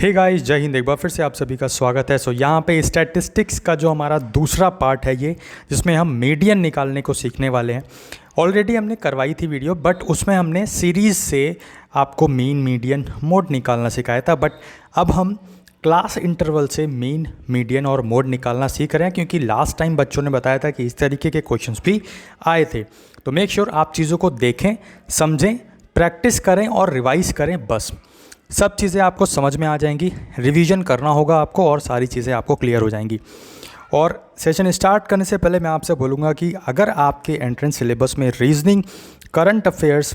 Hey guys, जय हिंद। एक बार फिर से आप सभी का स्वागत है। यहाँ पे स्टैटिस्टिक्स का जो हमारा दूसरा पार्ट है ये, जिसमें हम मीडियन निकालने को सीखने वाले हैं। ऑलरेडी हमने करवाई थी वीडियो, बट उसमें हमने सीरीज़ से आपको मीन, मीडियन, मोड निकालना सिखाया था। बट अब हम क्लास इंटरवल से मीन, मीडियन और मोड निकालना सीख रहे हैं, क्योंकि लास्ट टाइम बच्चों ने बताया था कि इस तरीके के क्वेश्चंस भी आए थे। तो मेक श्योर आप चीज़ों को देखें, समझें, प्रैक्टिस करें और रिवाइज़ करें। बस सब चीज़ें आपको समझ में आ जाएंगी। रिवीजन करना होगा आपको और सारी चीज़ें आपको क्लियर हो जाएंगी। और सेशन स्टार्ट करने से पहले मैं आपसे बोलूँगा कि अगर आपके एंट्रेंस सिलेबस में रीजनिंग, करंट अफेयर्स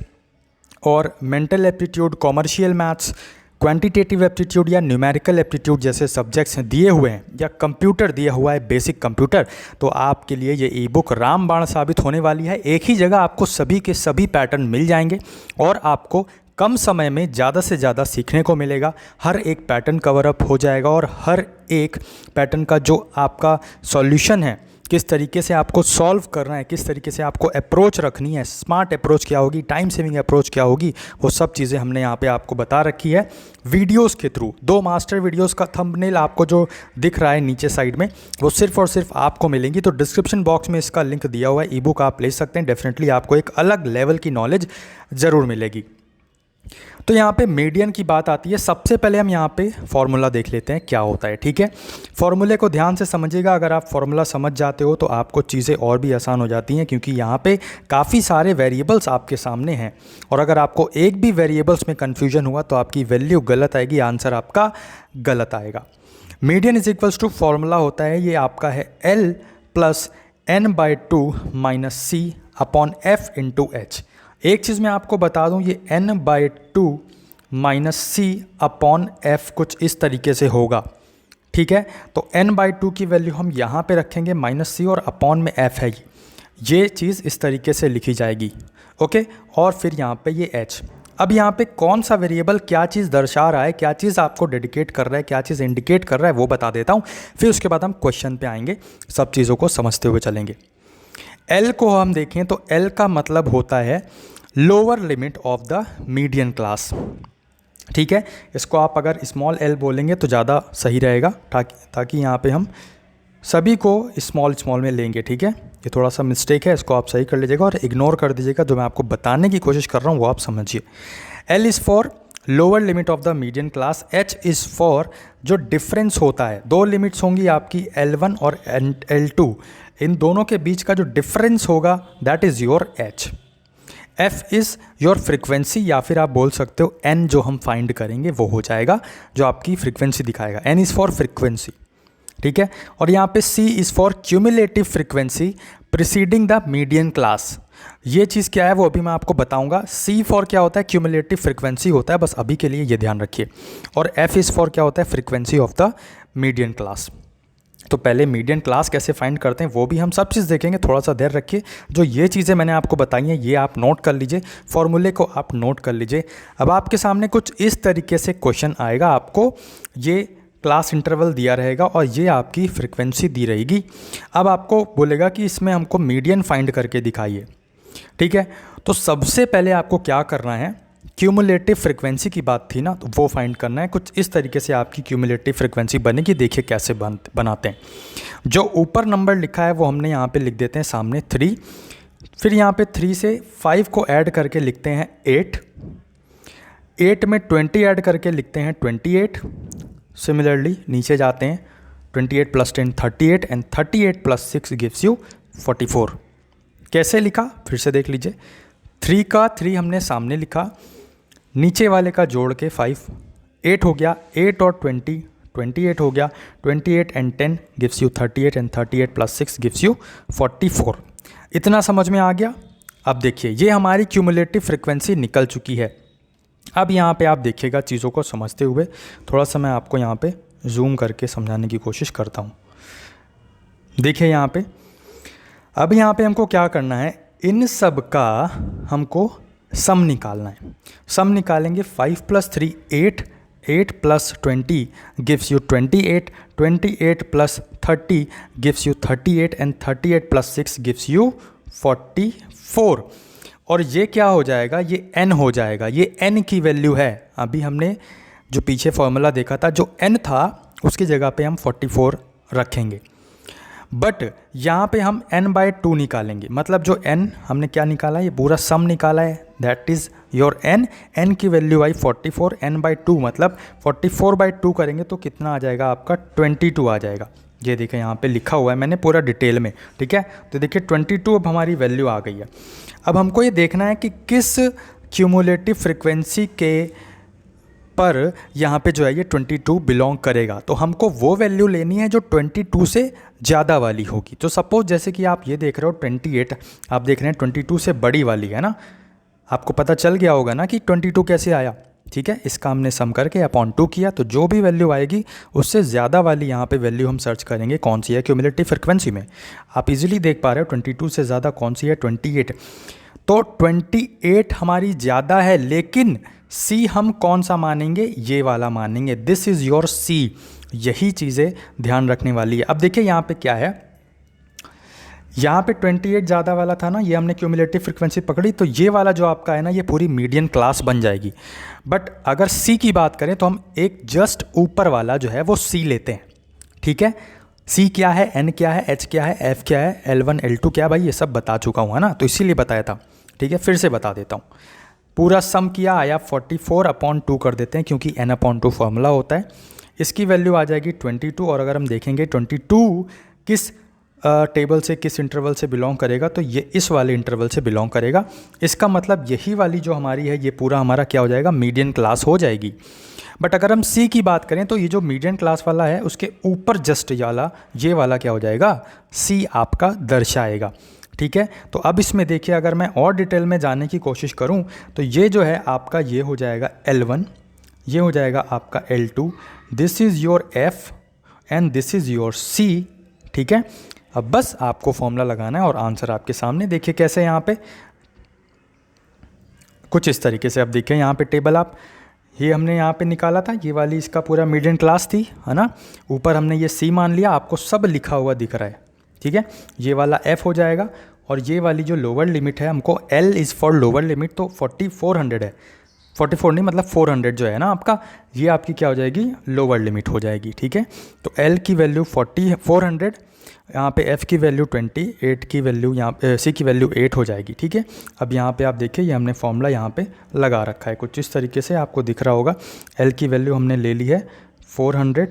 और mental aptitude, commercial maths, quantitative aptitude या न्यूमेरिकल एप्टीट्यूड जैसे सब्जेक्ट्स दिए हुए हैं, या कंप्यूटर दिया हुआ है, बेसिक कंप्यूटर, तो आपके लिए ये ई बुक रामबाण साबित होने वाली है। एक ही जगह आपको सभी के सभी पैटर्न मिल जाएंगे और आपको कम समय में ज़्यादा से ज़्यादा सीखने को मिलेगा। हर एक पैटर्न कवर अप हो जाएगा और हर एक पैटर्न का जो आपका सॉल्यूशन है, किस तरीके से आपको सॉल्व करना है, किस तरीके से आपको अप्रोच रखनी है, स्मार्ट अप्रोच क्या होगी, टाइम सेविंग अप्रोच क्या होगी, वो सब चीज़ें हमने यहाँ पे आपको बता रखी है वीडियोस के थ्रू। 2 मास्टर वीडियोस का थंबनेल आपको जो दिख रहा है नीचे साइड में, वो सिर्फ और सिर्फ आपको मिलेंगी। तो डिस्क्रिप्शन बॉक्स में इसका लिंक दिया हुआ है, ई बुक आप ले सकते हैं। डेफिनेटली आपको एक अलग लेवल की नॉलेज ज़रूर मिलेगी। तो यहाँ पे मीडियन की बात आती है। सबसे पहले हम यहाँ पे फॉर्मूला देख लेते हैं क्या होता है, ठीक है। फॉर्मूले को ध्यान से समझिएगा। अगर आप फॉर्मूला समझ जाते हो तो आपको चीज़ें और भी आसान हो जाती हैं, क्योंकि यहाँ पे काफ़ी सारे वेरिएबल्स आपके सामने हैं और अगर आपको एक भी वेरिएबल्स में कन्फ्यूजन हुआ तो आपकी वैल्यू गलत आएगी, आंसर आपका गलत आएगा। Median is equals to formula होता है, ये आपका है L plus n/2 minus C upon F into H। एक चीज़ मैं आपको बता दूं, ये n/2 minus C upon F कुछ इस तरीके से होगा, ठीक है। तो n/2 की वैल्यू हम यहाँ पे रखेंगे माइनस C और अपॉन में F है, ये चीज़ इस तरीके से लिखी जाएगी, ओके। और फिर यहाँ पे ये H। अब यहाँ पे कौन सा वेरिएबल क्या चीज़ दर्शा रहा है, क्या चीज़ आपको डेडिकेट कर रहा है, क्या चीज़ इंडिकेट कर रहा है, वो बता देता हूँ। फिर उसके बाद हम क्वेश्चन पे आएंगे, सब चीज़ों को समझते हुए चलेंगे। L को हम देखें तो L का मतलब होता है lower limit of the median class, ठीक है। इसको आप अगर स्मॉल l बोलेंगे तो ज़्यादा सही रहेगा, ताकि यहाँ पे हम सभी को स्मॉल में लेंगे, ठीक है। ये थोड़ा सा मिस्टेक है, इसको आप सही कर लीजिएगा और इग्नोर कर दीजिएगा। जो मैं आपको बताने की कोशिश कर रहा हूँ वो आप समझिए। L is for lower limit of the median class, H is for जो डिफरेंस होता है, 2 लिमिट्स होंगी आपकी L1 और L2, इन दोनों के बीच का जो डिफरेंस होगा that is your H। F is your frequency, या फिर आप बोल सकते हो N जो हम फाइंड करेंगे वो हो जाएगा जो आपकी फ्रिक्वेंसी दिखाएगा। N इज़ फॉर फ्रिक्वेंसी, ठीक है। और यहाँ पे C is for cumulative frequency preceding the median class. ये चीज़ क्या है वो अभी मैं आपको बताऊंगा। C फॉर क्या होता है, क्यूमुलेटिव फ्रिक्वेंसी होता है, बस अभी के लिए ये ध्यान रखिए। और F इज़ फॉर क्या होता है, frequency of the median class. तो पहले मीडियन क्लास कैसे फाइंड करते हैं वो भी हम सब चीज़ देखेंगे, थोड़ा सा देर रखिए। जो ये चीज़ें मैंने आपको बताई हैं ये आप नोट कर लीजिए, फॉर्मूले को आप नोट कर लीजिए। अब आपके सामने कुछ इस तरीके से क्वेश्चन आएगा, आपको ये क्लास इंटरवल दिया रहेगा और ये आपकी फ्रिक्वेंसी दी रहेगी। अब आपको बोलेगा कि इसमें हमको मीडियन फाइंड करके दिखाइए, ठीक है। तो सबसे पहले आपको क्या करना है, क्यूमुलेटिव फ्रिक्वेंसी की बात थी ना, तो वो फाइंड करना है। कुछ इस तरीके से आपकी क्यूमुलेटिव फ्रिक्वेंसी बनेगी, देखिए कैसे बनाते हैं। जो ऊपर नंबर लिखा है वो हमने यहाँ पे लिख देते हैं सामने 3, फिर यहाँ पे 3 से 5 को ऐड करके लिखते हैं 8, 8 में 20 ऐड करके लिखते हैं 28। सिमिलरली नीचे जाते हैं, 28 plus 10 38 and 38 plus 6 gives you 44। कैसे लिखा फिर से देख लीजिए, 3 का 3 हमने सामने लिखा, नीचे वाले का जोड़ के 5, 8 हो गया, 8 और 20 28 हो गया, 28 and 10 gives you 38 and 38 plus 6 gives you 44। इतना समझ में आ गया। अब देखिए ये हमारी क्यूमुलेटिव फ्रिक्वेंसी निकल चुकी है। अब यहाँ पे आप देखिएगा चीज़ों को समझते हुए, थोड़ा सा मैं आपको यहाँ पे जूम करके समझाने की कोशिश करता हूँ। देखिए यहाँ पे, अब यहाँ पे हमको क्या करना है, इन सब का हमको सम निकालना है। सम निकालेंगे, 5 plus 3 8, 8 plus 20 gives you 28, 28 plus 30 gives you 38 and 38 plus 6 gives you 44। और ये क्या हो जाएगा, ये n हो जाएगा। ये n की वैल्यू है। अभी हमने जो पीछे फॉर्मूला देखा था, जो n था उसकी जगह पे हम 44 रखेंगे। बट यहाँ पे हम n/2 निकालेंगे, मतलब जो n हमने क्या निकाला है, ये पूरा सम निकाला है, दैट इज़ योर n की वैल्यू आई 44, n/2 मतलब 44/2 करेंगे तो कितना आ जाएगा आपका 22 आ जाएगा। ये देखिए यहाँ पे लिखा हुआ है मैंने पूरा डिटेल में, ठीक है। तो देखिए 22 अब हमारी वैल्यू आ गई है। अब हमको ये देखना है कि किस क्यूमुलेटिव फ्रिक्वेंसी के पर यहाँ पे जो है ये 22 बिलोंग करेगा। तो हमको वो वैल्यू लेनी है जो 22 से ज़्यादा वाली होगी। तो सपोज जैसे कि आप ये देख रहे हो 28, आप देख रहे हैं 22 से बड़ी वाली है ना, आपको पता चल गया होगा ना कि 22 कैसे आया, ठीक है। इसका हमने सम करके अपॉन 2 किया, तो जो भी वैल्यू आएगी उससे ज़्यादा वाली यहाँ पे वैल्यू हम सर्च करेंगे कौन सी है क्यूमुलेटिव फ्रिक्वेंसी में। आप इजीली देख पा रहे हो 22 से ज़्यादा कौन सी है, 28। तो 28 हमारी ज़्यादा है, लेकिन सी हम कौन सा मानेंगे, ये वाला मानेंगे। This is your C. यही चीज़ें ध्यान रखने वाली है। अब देखिए यहाँ पे क्या है, यहाँ पे 28 ज़्यादा वाला था ना, ये हमने क्यूमुलेटिव फ्रिक्वेंसी पकड़ी, तो ये वाला जो आपका है ना ये पूरी मीडियन क्लास बन जाएगी। बट अगर सी की बात करें तो हम एक जस्ट ऊपर वाला जो है वो सी लेते हैं, ठीक है। सी क्या है, एन क्या है, एच क्या है, एफ क्या है, L1 L2 क्या है, भाई ये सब बता चुका हूँ है ना, तो इसीलिए बताया था, ठीक है। फिर से बता देता हूँ, पूरा सम किया आया 44/2 कर देते हैं क्योंकि n/2 फॉर्मूला होता है। इसकी वैल्यू आ जाएगी 22, और अगर हम देखेंगे 22 किस टेबल से, किस इंटरवल से बिलोंग करेगा, तो ये इस वाले इंटरवल से बिलोंग करेगा। इसका मतलब यही वाली जो हमारी है ये पूरा हमारा क्या हो जाएगा, मीडियन क्लास हो जाएगी। बट अगर हम सी की बात करें तो ये जो मीडियन क्लास वाला है उसके ऊपर जस्ट ये वाला क्या हो जाएगा, सी आपका दर्शाएगा, ठीक है। तो अब इसमें देखिए अगर मैं और डिटेल में जाने की कोशिश करूं तो ये जो है आपका ये हो जाएगा L1, ये हो जाएगा आपका L2, this is your F and this is your C, ठीक है। अब बस आपको फॉर्मूला लगाना है और आंसर आपके सामने। देखिए कैसे यहाँ पे कुछ इस तरीके से, अब देखिए यहाँ पे टेबल आप, ये हमने यहाँ पे निकाला था, ये वाली इसका पूरा मीडियन क्लास थी है ना, ऊपर हमने ये C मान लिया, आपको सब लिखा हुआ दिख रहा है, ठीक है। ये वाला F हो जाएगा, और ये वाली जो लोअर लिमिट है हमको L is for lower limit, तो 4400 है, 44 नहीं मतलब 400 जो है ना आपका, ये आपकी क्या हो जाएगी, लोअर लिमिट हो जाएगी, ठीक है। तो L की वैल्यू 400, यहाँ पे F की वैल्यू 20, 8 की वैल्यू यहाँ पे C की वैल्यू 8 हो जाएगी, ठीक है। अब यहाँ पे आप देखिए ये हमने फॉर्मूला यहाँ पे लगा रखा है, कुछ इस तरीके से आपको दिख रहा होगा। L की वैल्यू हमने ले ली है 400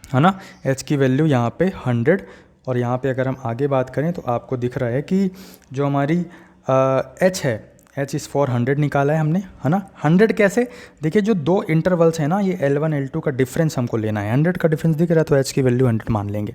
है ना, H की वैल्यू यहाँ पे 100, और यहाँ पे अगर हम आगे बात करें तो आपको दिख रहा है कि जो हमारी H है, H इज़ फॉर 100 निकाला है हमने है ना। 100 कैसे, देखिए जो दो इंटरवल्स हैं ना, ये L1 L2 का डिफरेंस हमको लेना है, 100 का डिफरेंस दिख रहा है तो H की वैल्यू 100 मान लेंगे।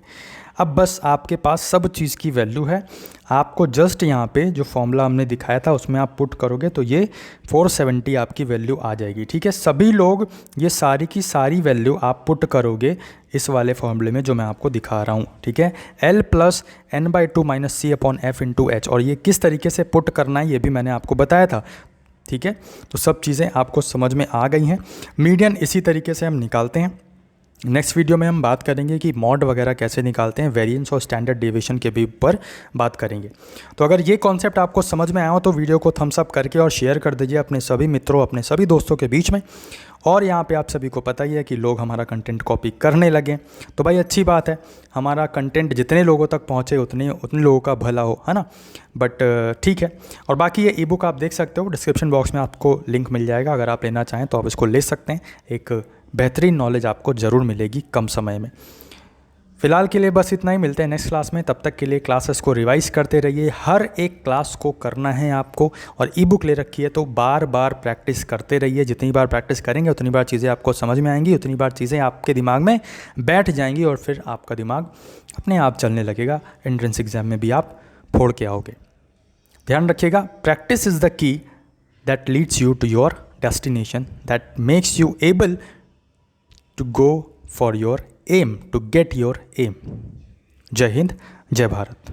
अब बस आपके पास सब चीज़ की वैल्यू है, आपको जस्ट यहाँ पे जो फॉर्मूला हमने दिखाया था उसमें आप पुट करोगे तो ये 470 आपकी वैल्यू आ जाएगी, ठीक है। सभी लोग ये सारी की सारी वैल्यू आप पुट करोगे इस वाले फॉर्मूले में जो मैं आपको दिखा रहा हूँ, ठीक है। L + n/2 - C/F × H, और ये किस तरीके से पुट करना है ये भी मैंने आपको बताया था, ठीक है। तो सब चीज़ें आपको समझ में आ गई हैं। मीडियन इसी तरीके से हम निकालते हैं। नेक्स्ट वीडियो में हम बात करेंगे कि मॉड वगैरह कैसे निकालते हैं, वेरिएंस और स्टैंडर्ड डेविएशन के भी ऊपर बात करेंगे। तो अगर ये कॉन्सेप्ट आपको समझ में आया हो तो वीडियो को थम्स अप करके और शेयर कर दीजिए अपने सभी मित्रों, अपने सभी दोस्तों के बीच में। और यहाँ पे आप सभी को पता ही है कि लोग हमारा कंटेंट कॉपी करने लगे, तो भाई अच्छी बात है, हमारा कंटेंट जितने लोगों तक पहुँचे उतने लोगों का भला हो, है ना। बट ठीक है। और बाकी ये ई बुक आप देख सकते हो, डिस्क्रिप्शन बॉक्स में आपको लिंक मिल जाएगा, अगर आप लेना चाहें तो आप इसको ले सकते हैं। एक बेहतरीन नॉलेज आपको ज़रूर मिलेगी कम समय में। फ़िलहाल के लिए बस इतना ही, मिलते हैं नेक्स्ट क्लास में। तब तक के लिए क्लासेस को रिवाइज करते रहिए, हर एक क्लास को करना है आपको, और ई बुक ले रखी है तो बार बार प्रैक्टिस करते रहिए। जितनी बार प्रैक्टिस करेंगे उतनी बार चीज़ें आपको समझ में आएंगी, उतनी बार चीज़ें आपके दिमाग में बैठ जाएंगी, और फिर आपका दिमाग अपने आप चलने लगेगा। एंट्रेंस एग्ज़ाम में भी आप फोड़ के आओगे। ध्यान रखिएगा, practice is the key that leads you to your destination, that makes you able to go for your aim, to get your aim. जय हिंद, जय भारत।